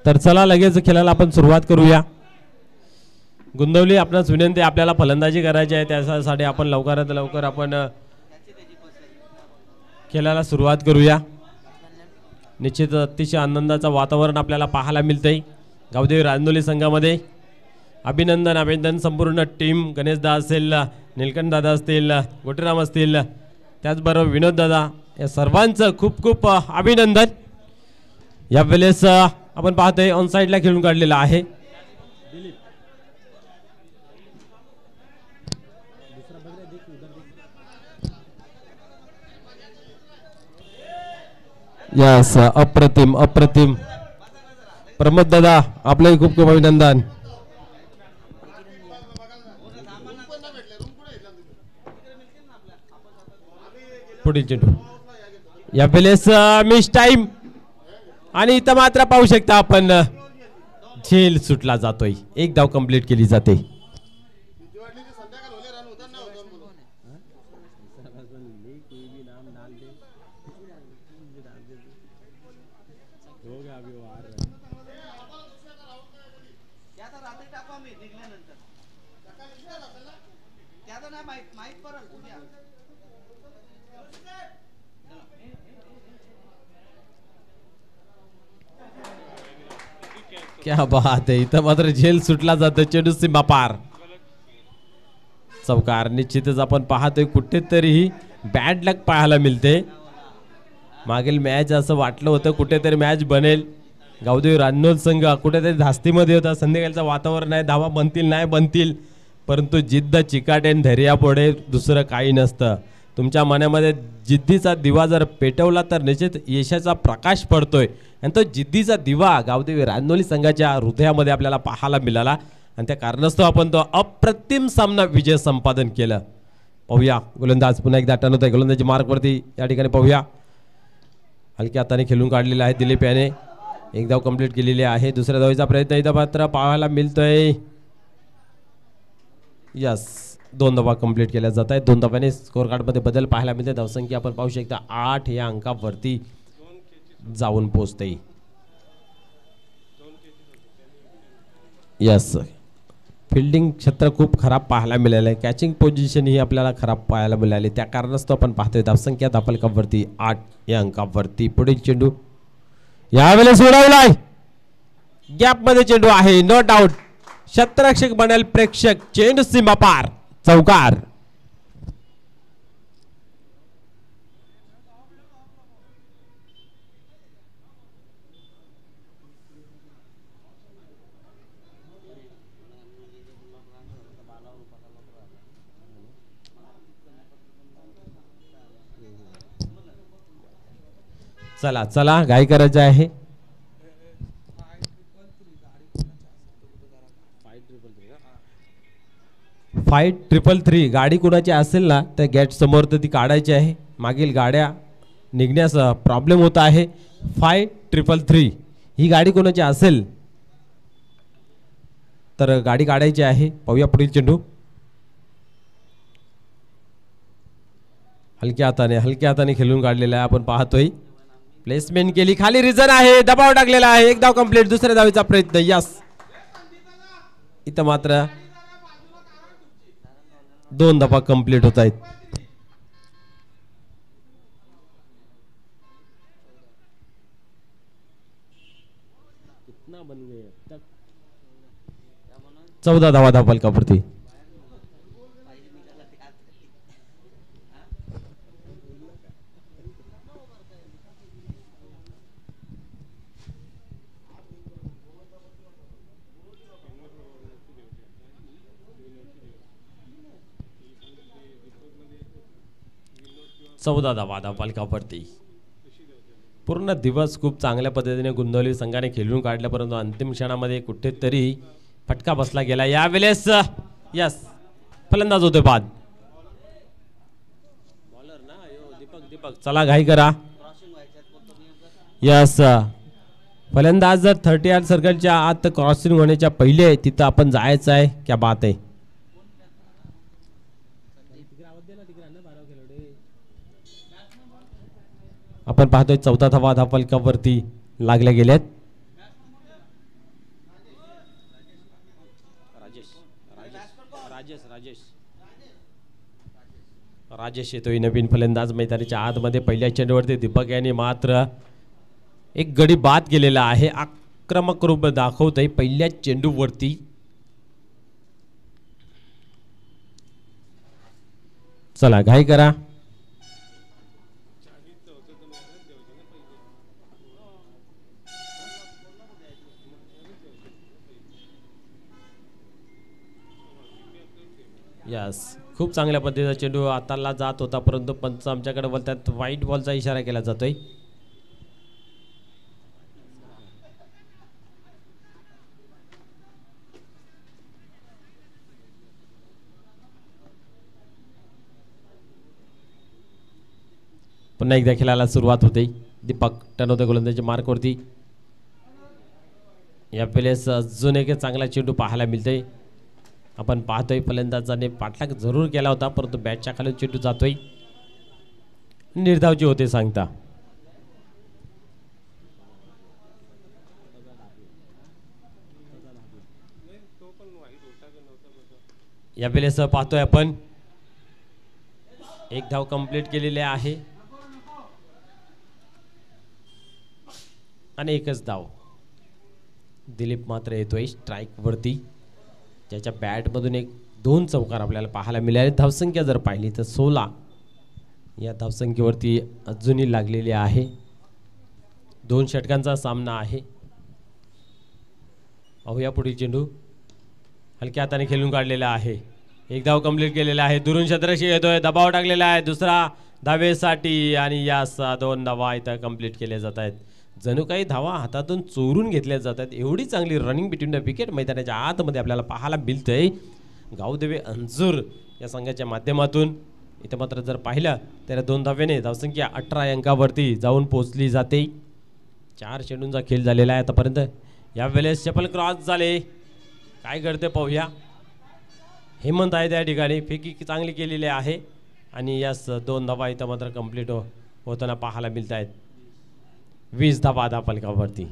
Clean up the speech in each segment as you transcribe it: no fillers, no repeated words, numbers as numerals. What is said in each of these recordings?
तर चला लगेच खेळायला आपण सुरुवात करूया. गुंदवली आपणास विनंती, आपल्याला फलंदाजी करायची आहे, त्यासाठी आपण लवकरात लवकर आपण खेळायला सुरुवात करूया. निश्चित अतिशय आनंदाचं वातावरण आपल्याला पाहायला मिळतंय गावदेवी रांजोली संघामध्ये. अभिनंदन अभिनंदन संपूर्ण टीम, गणेशदा असेल, निलकंठ दादा असतील, गोटीराम असतील, त्याचबरोबर विनोद दादा, या सर्वांचं खूप खूप अभिनंदन. यावेळेस आपण पाहतोय ऑन साईडला खेळून काढलेला आहे. यस, अप्रतिम अप्रतिम. प्रमोद दादा आपलंही खूप खूप अभिनंदन. पुढील चेंडू यावेळेस मिस टाइम, आणि इथं मात्र पाहू शकता आपण झेल सुटला जातोय. एक धाव कंप्लीट केली जाते. क्या बात आहे, इथं मात्र झेल सुटला जातो. चेंडू सीमा पार, चौकार. निश्चितच आपण पाहतोय कुठेतरी बॅड लक पाहायला मिळते. मागील मॅच असं वाटलं होतं कुठेतरी मॅच बनेल. गावदेवी रांजोली संघ कुठेतरी धास्तीमध्ये होता. संध्याकाळचं वातावरण आहे, धावा बनतील नाही बनतील, परंतु जिद्द चिकाटे आणि धैर्यापुढे दुसरं काही नसतं. तुमच्या मनामध्ये जिद्दीचा दिवा जर पेटवला तर निश्चित यशाचा प्रकाश पडतोय. आणि तो जिद्दीचा दिवा गावदेवी रांजोली संघाच्या हृदयामध्ये आपल्याला पाहायला मिळाला, आणि त्या कारणास्तव आपण तो अप्रतिम सामना विजय संपादन केलं. पाहूया गोलंदाज पुन्हा एकदा टर्न होतोय. गोलंदाजी मार्कवरती या ठिकाणी पाहूया. हलक्या हाताने खेळून काढलेला आहे दिलीप याने. एक धाव कंप्लीट केलेली आहे. दुसऱ्या धावेचा प्रयत्न इथं मात्र पाहायला मिळतोय. यस, 2 धावा कंप्लीट केल्या जात आहेत. 2 धाव्याने स्कोर कार्डमध्ये बदल पाहायला मिळते. धावसंख्या आपण पाहू शकता 8 या अंकावरती जाऊन पोहोचते. यस, फिल्डिंग क्षेत्र खूप खराब पाहायला मिळालं आहे. कॅचिंग पोझिशन ही आपल्याला खराब पाहायला मिळाली. त्या कारणास्तव आपण पाहतोय धावसंख्या धावफलकावरती 8 या अंकावरती. पुढील चेंडू यावेळेस उडवलाय. गॅप मध्ये चेंडू आहे, नो डाऊट. क्षेत्ररक्षक बनेल प्रेक्षक. चेंडू सीमा पार, चौकार. चला चला, घाई करायचं आहे. फाईव्ह 333 गाडी कुणाची असेल ना त्या गेट समोर तर ती काढायची आहे. मागील गाड्या निघण्यास प्रॉब्लेम होत आहे. 5333 ही गाडी कोणाची असेल तर गाडी काढायची आहे. पाहूया पुढील चेंडू. हलक्या हाताने खेळून काढलेला आहे. आपण पाहतोय प्लेसमेंट केली, खाली रिझन आहे, दबाव टाकलेला आहे. एक धाव कंप्लीट. दुसऱ्या धावेचा प्रयत्न. यस, इथं मात्र 2 धावा कंप्लीट होत आहेत. चौदा धावा धावफलकावरती. चौदा धावा धावफलकावरती. पूर्ण दिवस खूप चांगल्या पद्धतीने गोंदवली संघाने खेळून काढला, परंतु अंतिम क्षणामध्ये कुठेतरी फटका बसला गेला. यावेळेस यस, फलंदाज होते बाद. बॉलर ना दीपक, चला घाई करा. यस, फलंदाज जर 30 सर्कलच्या आत क्रॉसिंग होण्याच्या पहिले तिथं आपण जायचं आहे. क्या बात आहे. आपण पाहतोय 14 धावा धावफलकावरती लागल्या गेल्यात. राजेश येतोय नवीन फलंदाज मैदानाच्या आतमध्ये. पहिल्या चेंडूवरती दीपक यांनी मात्र एक गडी बाद केलेला आहे. आक्रमक रूप दाखवतय पहिल्या चेंडूवरती. चला घाई करा. यस, खूप चांगल्या पद्धतीचा चेंडू आताला जात होता, परंतु पंच आमच्याकडे बोलतात व्हाईट बॉलचा इशारा केला जातोय. पुन्हा एकदा खेळायला सुरुवात होते. दीपक टर्न गोलंदाजी मार्कवरती. या वेळेस अजून एक चांगला चेंडू पाहायला मिळतोय. आपण पाहतोय फलंदाजाने पाठलाग जरूर केला होता, परंतु बॅटच्या खाली चेंडू जातोय. निर्धावजी होते सांगता. या वेळेस पाहतोय आपण एक धाव कंप्लीट केलेली आहे आणि एकच धाव. दिलीप मात्र येतोय स्ट्राईक वरती, ज्याच्या बॅट मधून एक 2 चौकार आपल्याला पाहायला मिळाले. धावसंख्या जर पाहिली तर 16 या धावसंख्येवरती अजूनही लागलेली आहे. 2 षटकांचा सामना आहे. पाहूया पुढील चेंडू हलक्या हाताने खेळून काढलेला आहे. एक धाव कंप्लीट केलेला आहे. दुरून क्षेत्रशी येतोय, दबाव टाकलेला आहे दुसरा धावेसाठी आणि यास 2 धावा इथं कंप्लीट केल्या जात आहेत. जणू काही धावा हातातून चोरून घेतल्या जातात. एवढी चांगली रनिंग बिटवीन द विकेट मैदानाच्या आतमध्ये आपल्याला पाहायला मिळतंय. गावदेवी अंजूर या संघाच्या माध्यमातून इथं मात्र जर पाहिलं तर 2 धाव्याने धावसंख्या 18 अंकावरती जाऊन पोहोचली जाते. 4 चेंडूंचा खेळ झालेला आहे आतापर्यंत. या वेळेस चपल क्रॉस झाले, काय करते पाहूया. हेमंत आहे त्या ठिकाणी, फेकी चांगली केलेली आहे आणि यास 2 धावा इथं मात्र कंप्लीट होताना पाहायला मिळत आहेत. 20 धावा धावफलकावरती.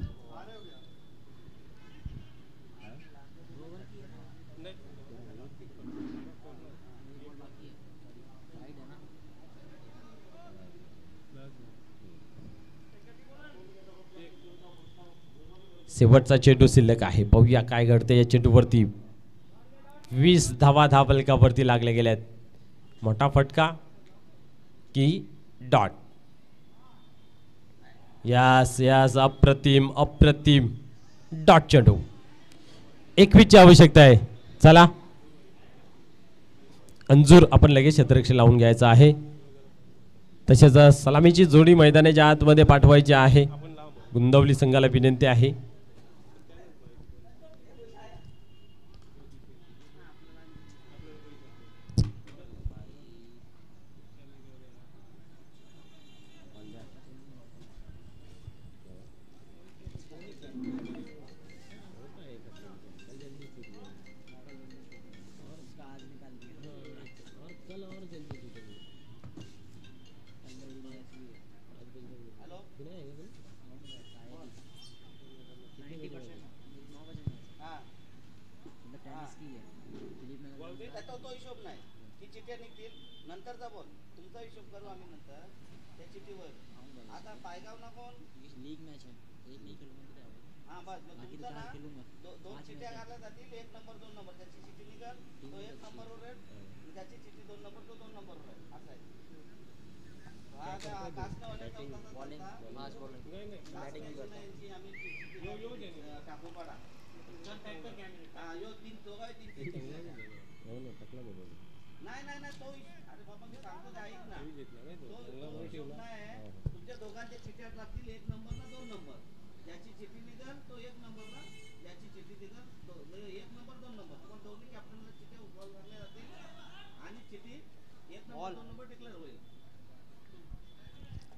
शेवटचा चेंडू शिल्लक आहे, पाहूया काय घडते या चेंडूवरती. 20 धावा धावफलकावरती लागल्या गेल्यात. मोठा फटका की डॉट. यास यास अप्रतिम अप्रतिम डॉट चेंडू. 21 ची आवश्यकता आहे. चला अंजूर आपण लगेच क्षेत्ररक्षण लावून घ्यायचं आहे. तसेच सलामीची जोडी मैदानाच्या आतमध्ये पाठवायची आहे. गुंदवली संघाला विनंती आहे.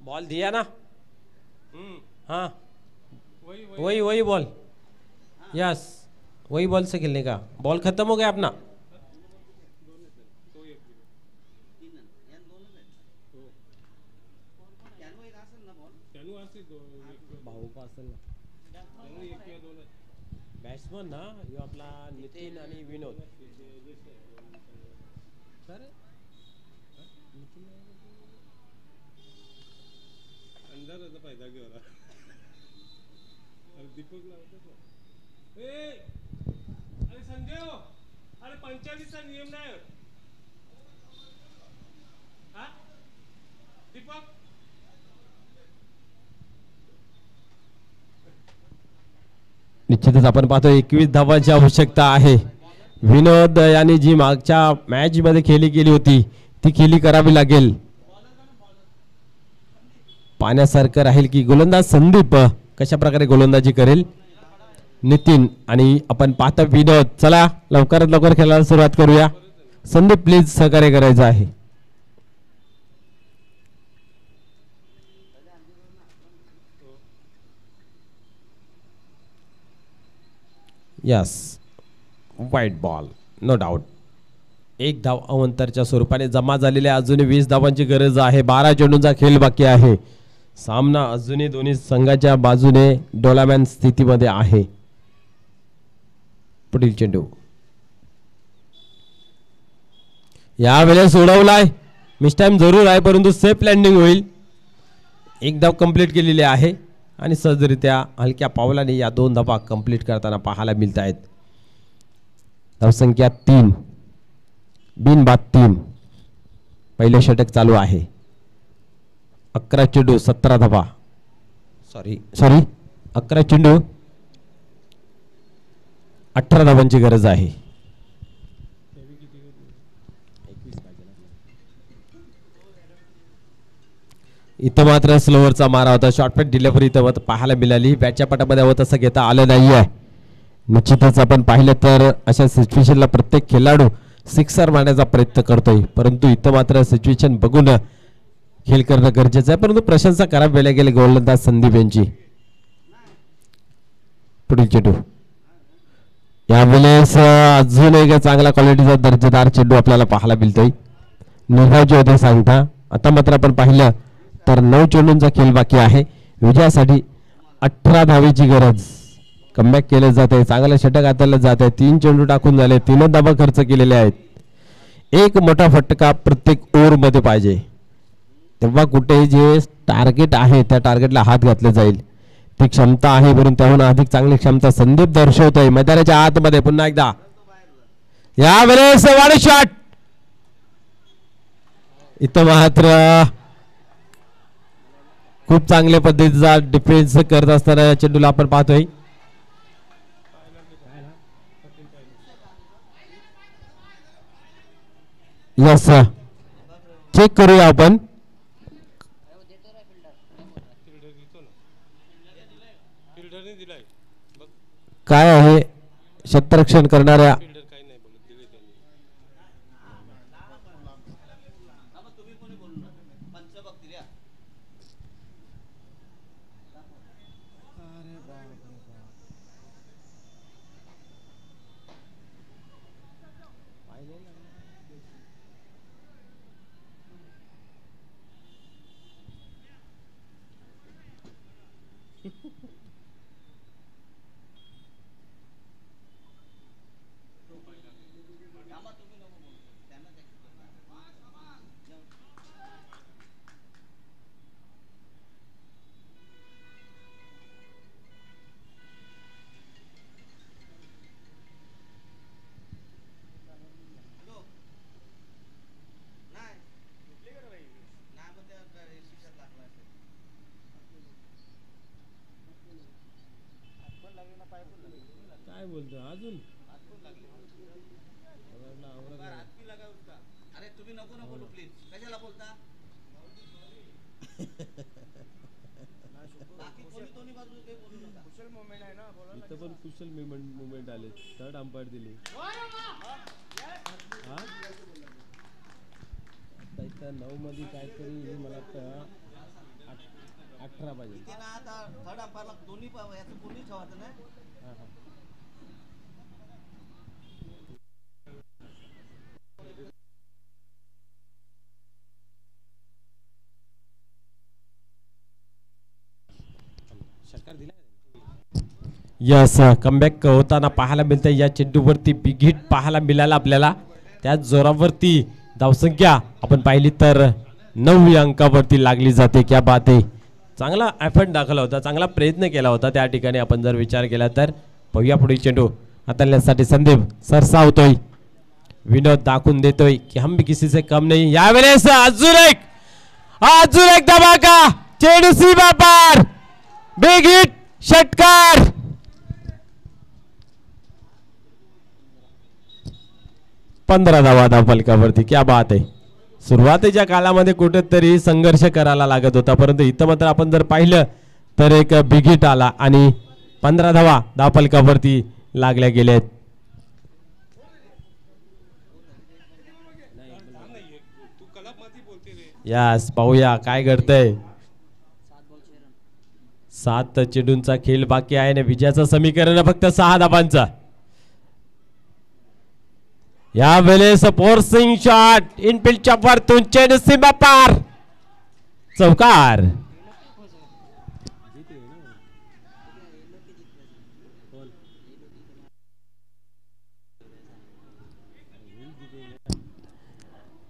बॉल दिया ना, हाँ वही बॉल, यस वही बॉल से खेलने का. बॉल खत्म हो गया अपना. बॅट्समन ना ह्यो आपला नितीन आणि विनोद सर अंधाराचा फायदा घेऊन दीपक लावतो अरे संजय हो अरे 45चा नियम नाही हा दीपक निश्चितच आपण पाहतो 21 धावांची आवश्यकता आहे. विनोद यांनी जी मागच्या मॅच मध्ये खेळी केली होती ती खेळी करावी लागेल. पाण्यासारखं राहील की गोलंदाज संदीप कशा प्रकारे गोलंदाजी करेल. नितीन आणि आपण पाहतो विनोद. चला लवकरात लवकर खेळायला सुरुवात करूया. संदीप प्लीज सहकार्य करायचं आहे. यस वाईट बॉल नो डाऊट. एक धाव अवंतरच्या स्वरूपाने जमा झालेल्या अजूनही 20 धावांची गरज आहे. 12 चेंडूंचा खेळ बाकी आहे. सामना अजूनही दोन्ही संघाच्या बाजूने डोलामॅन स्थितीमध्ये आहे. पुढील चेंडू यावेळेस सोडवलाय. मिसटाइम जरूर आहे परंतु सेफ लँडिंग होईल. एक धाव कंप्लीट केलेली आहे आणि सहजरित्या हलक्या पावलाने या 2 धावा कंप्लीट करताना पाहायला मिळत आहेत. धावसंख्या 3 बिनबाद 3. पहिले षटक चालू आहे. 11 चेंडू 17 धावा. सॉरी 11 चेंडू 18 धावांची गरज आहे. इथं मात्र स्लोवरचा मारा होता. शॉर्टपॅट डिलिव्हरी इथं पाहायला मिळाली. बॅटच्या पटामध्ये हवं तसं घेता आलं नाही आहे. निश्चितच आपण पाहिलं तर अशा सिच्युएशनला प्रत्येक खेळाडू सिक्सर मारण्याचा प्रयत्न करतोय परंतु इथं मात्र सिच्युएशन बघून खेळ करणं गरजेचं आहे. परंतु प्रशंसा करावी वेळेला गेले गोलंदाज संदीप यांची. पुढील चेंडू यावेळेस अजून एक चांगला क्वालिटीचा दर्जेदार चेंडू आपल्याला पाहायला मिळतोय. निर्धाव होते सांगता. आता मात्र आपण पाहिलं तर 9 चेंडूंचा खेळ बाकी आहे. विजयासाठी 18 धावेची गरज. कमबॅक केले जाते. चांगलं षटक हाताळलं जात आहे. 3 चेंडू टाकून झाले. 3 धावा खर्च केलेले आहेत. एक मोठा फटका प्रत्येक ओव्हर मध्ये पाहिजे तेव्हा कुठे जे टार्गेट आहे त्या टार्गेटला हात घातले जाईल. ती क्षमता आहे परंतु त्याहून अधिक चांगली क्षमता संदीप दर्शवतोय मैदानाच्या आतमध्ये. पुन्हा एकदा यावेळेस वाढ शॉट. इथं मात्र खूप चांगल्या पद्धतीचा डिफेन्स करत असताना या चेंडूला आपण पाहतोय. यस चेक करूया आपण काय आहे क्षेत्ररक्षण करणाऱ्या काय बोलतो अजून अरे तुम्ही नको नको बोलू प्लीज. कशाला बोलता? बाकी दोन्ही बाजू काही बोलू नका. कुशल मोमेंट आहे ना. इथं पण कुशल मुवमेंट आले. थर्ड अंपायर दिली. आता इथं 9 मध्ये काहीतरी मला वाटतं 18 पाहिजे. थर्ड अंपायरला दोन्ही याचं कोणी ठेवायचं नाही. षटकार दिला यस कमबॅक होताना पाहायला मिळतं. या चेंडूवरती बिग हिट पाहायला मिळाला आपल्याला. त्याच जोरावरती धावसंख्या आपण पाहिली तर 9 अंकावरती लागली जाते. क्या बात आहे. चांगला एफर्ट दाखवला होता, चांगला प्रयत्न केला होता त्या ठिकाणी आपण जर विचार केला तर. पाहूया पुढे चेंडू हाताळण्यासाठी संदीप सरसावतोय. विनोद दाखवून देतोय की हम भी किसी से कम नहीं. यावेळेस अजून एक धमाका. चेंडू सीमा पार. बिग हिट षटकार. पंधरा धावा फलकावरती. क्या बात आहे. सुरुवातीच्या काळामध्ये कुठेतरी संघर्ष करायला लागत होता, परंतु इथं मात्र आपण जर पाहिलं तर एक बिग हिट आला आणि 15 धावा फलकावरती लागल्या गेलेत. यास पाहूया काय घडतंय. 7 चेंडूंचा खेळ बाकी आहे आणि विजयाचं समीकरण फक्त 6 धावांचा. या वेळेस फोर्सिंग शॉट इनफिल्डच्या वरतून चेंडू सीमा पार. चौकार.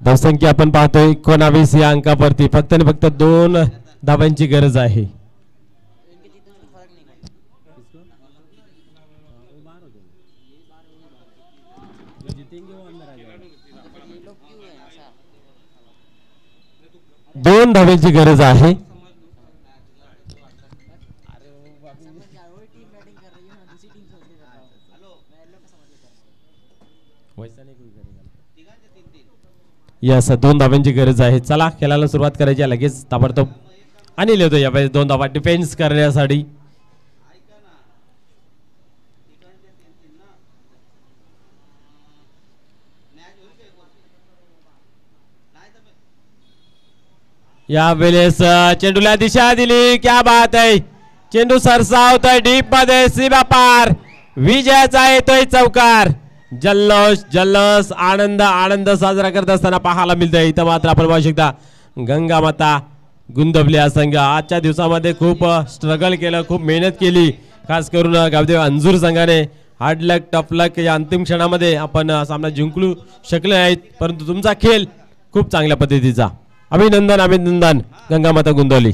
धावसंख्या आपण पाहतोय 19 या अंकावरती. फक्त आणि फक्त 2 धावांची गरज आहे. दोन धावेची गरज आहे. यस 2 धावांची गरज आहे. चला खेळायला सुरुवात करायची आहे लगेच ताबडतोब. आणि लिहितो यावेळेस 2 धावा डिफेन्स करण्यासाठी. या वेळेस चेंडूला दिशा दिली. क्या बात आहे. चेंडू सरसावतोय डीप मध्ये सीमा पार. विजयाचा येतोय चौकार. जल्लोष जल्लोष आनंद साजरा करत असताना पाहायला मिळतंय. इथं मात्र आपण पाहू शकता गंगा माता गुंदवली संघ आजच्या दिवसामध्ये खूप स्ट्रगल केलं, खूप मेहनत केली. खास करून गावदेव अंजूर संघाने हार्ड लक टफ लक या अंतिम क्षणामध्ये आपण सामना जिंकू शकले नाहीत, परंतु तुमचा खेळ खूप चांगल्या पद्धतीचा. अभिनंदन गंगा माता गुंदवली.